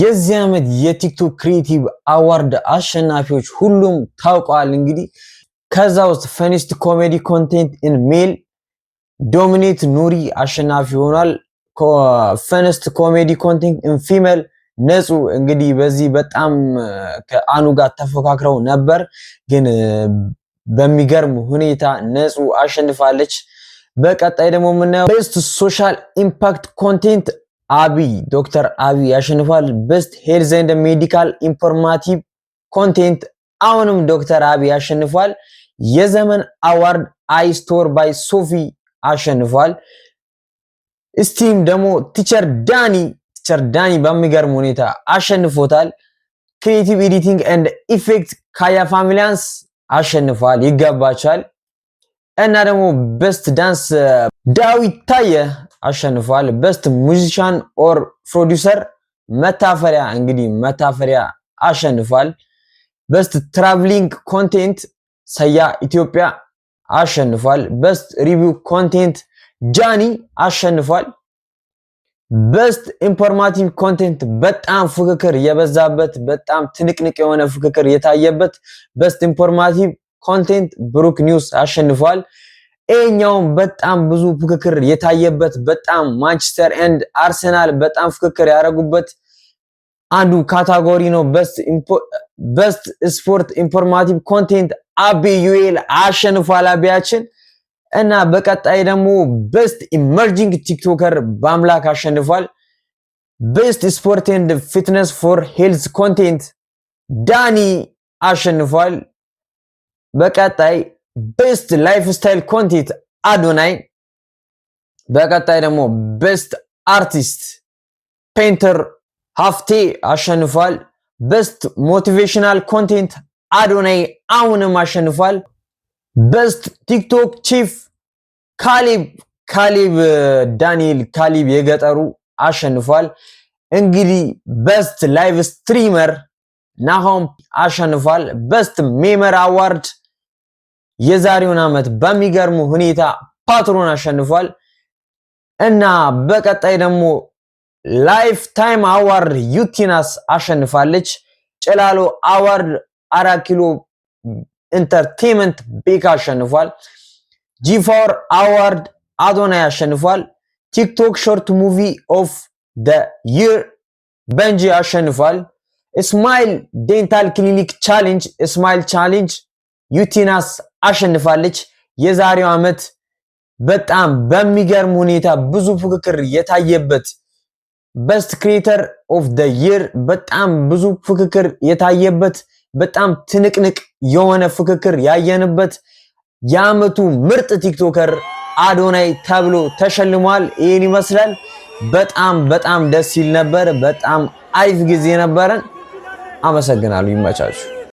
የዚህ ዓመት የቲክቶክ ክሪኤቲቭ አዋርድ አሸናፊዎች ሁሉም ታውቀዋል። እንግዲህ ከዛ ውስጥ ፈኒስት ኮሜዲ ኮንቴንት ኢን ሜል ዶሚኔት ኑሪ አሸናፊ ሆኗል። ፈኒስት ኮሜዲ ኮንቴንት ኢን ፊሜል ነጹ እንግዲህ በዚህ በጣም ከአኑ ጋር ተፎካክረው ነበር፣ ግን በሚገርም ሁኔታ ነጹ አሸንፋለች። በቀጣይ ደግሞ የምናየው ቤስት ሶሻል ኢምፓክት ኮንቴንት አብይ ዶክተር አብይ ያሸንፋል። ቤስት ሄልዝ ኤንድ ሜዲካል ኢንፎርማቲቭ ኮንቴንት አሁንም ዶክተር አብይ ያሸንፋል። የዘመን አዋርድ አይ ስቶር ባይ ሶፊ አሸንፏል። ስቲም ደግሞ ቲቸር ዳኒ በሚገርም ሁኔታ አሸንፎታል። ክሪኤቲቭ ኤዲቲንግ ኤንድ ኢፌክት ካያ ፋሚሊያንስ አሸንፏል፣ ይገባቻል። እና ደግሞ ቤስት ዳንስ ዳዊት ታየ አሸንፏል። ቤስት ሙዚሻን ኦር ፕሮዲውሰር መታፈሪያ እንግዲህ መታፈሪያ አሸንፏል። ቤስት ትራቭሊንግ ኮንቴንት ሰያ ኢትዮጵያ አሸንፏል። ቤስት ሪቪው ኮንቴንት ጃኒ አሸንፏል። ቤስት ኢንፎርማቲቭ ኮንቴንት በጣም ፍክክር የበዛበት በጣም ትንቅንቅ የሆነ ፍክክር የታየበት ቤስት ኢንፎርማቲቭ ኮንቴንት ብሩክ ኒውስ አሸንፏል። ኤኛውም በጣም ብዙ ፍክክር የታየበት በጣም ማንቸስተር ኤንድ አርሰናል በጣም ፍክክር ያደረጉበት አንዱ ካታጎሪ ነው። ቤስት ስፖርት ኢንፎርማቲቭ ኮንቴንት አቢ ዩኤል አሸንፏል አቢያችን። እና በቀጣይ ደግሞ ቤስት ኢመርጂንግ ቲክቶከር በአምላክ አሸንፏል። ቤስት ስፖርት ኤንድ ፊትነስ ፎር ሄልዝ ኮንቴንት ዳኒ አሸንፏል። በቀጣይ ቤስት ላይፍ ስታይል ኮንቴንት አዶናይ። በቀጣይ ደግሞ ቤስት አርቲስት ፔንተር ሀፍቴ አሸንፏል። ቤስት ሞቲቬሽናል ኮንቴንት አዶናይ አሁንም አሸንፏል። ቤስት ቲክቶክ ቺፍ ካሊብ ዳንኤል ካሊብ የገጠሩ አሸንፏል። እንግዲህ ቤስት ላይቭ ስትሪመር ናሆም አሸንፏል። ቤስት ሜመር አዋርድ የዛሬውን ዓመት በሚገርም ሁኔታ ፓትሮን አሸንፏል። እና በቀጣይ ደግሞ ላይፍ ታይም አዋርድ ዩቲናስ አሸንፋለች። ጨላሎ አዋርድ 4 ኪሎ ኢንተርቴይንመንት ቤካ አሸንፏል። ጂ4 አዋርድ አዶናይ አሸንፏል። ቲክቶክ ሾርት ሙቪ ኦፍ ደ ይር በንጂ አሸንፏል። ስማይል ዴንታል ክሊኒክ ቻሌንጅ ስማይል ቻሌንጅ ዩቲናስ አሸንፋለች። የዛሬው ዓመት በጣም በሚገርም ሁኔታ ብዙ ፍክክር የታየበት ቤስት ክሪኤተር ኦፍ ደ ይር በጣም ብዙ ፍክክር የታየበት በጣም ትንቅንቅ የሆነ ፍክክር ያየንበት የዓመቱ ምርጥ ቲክቶከር አዶናይ ተብሎ ተሸልሟል። ይሄን ይመስላል። በጣም ደስ ይል ነበር። በጣም አሪፍ ጊዜ ነበረን። አመሰግናለሁ። ይመቻችሁ።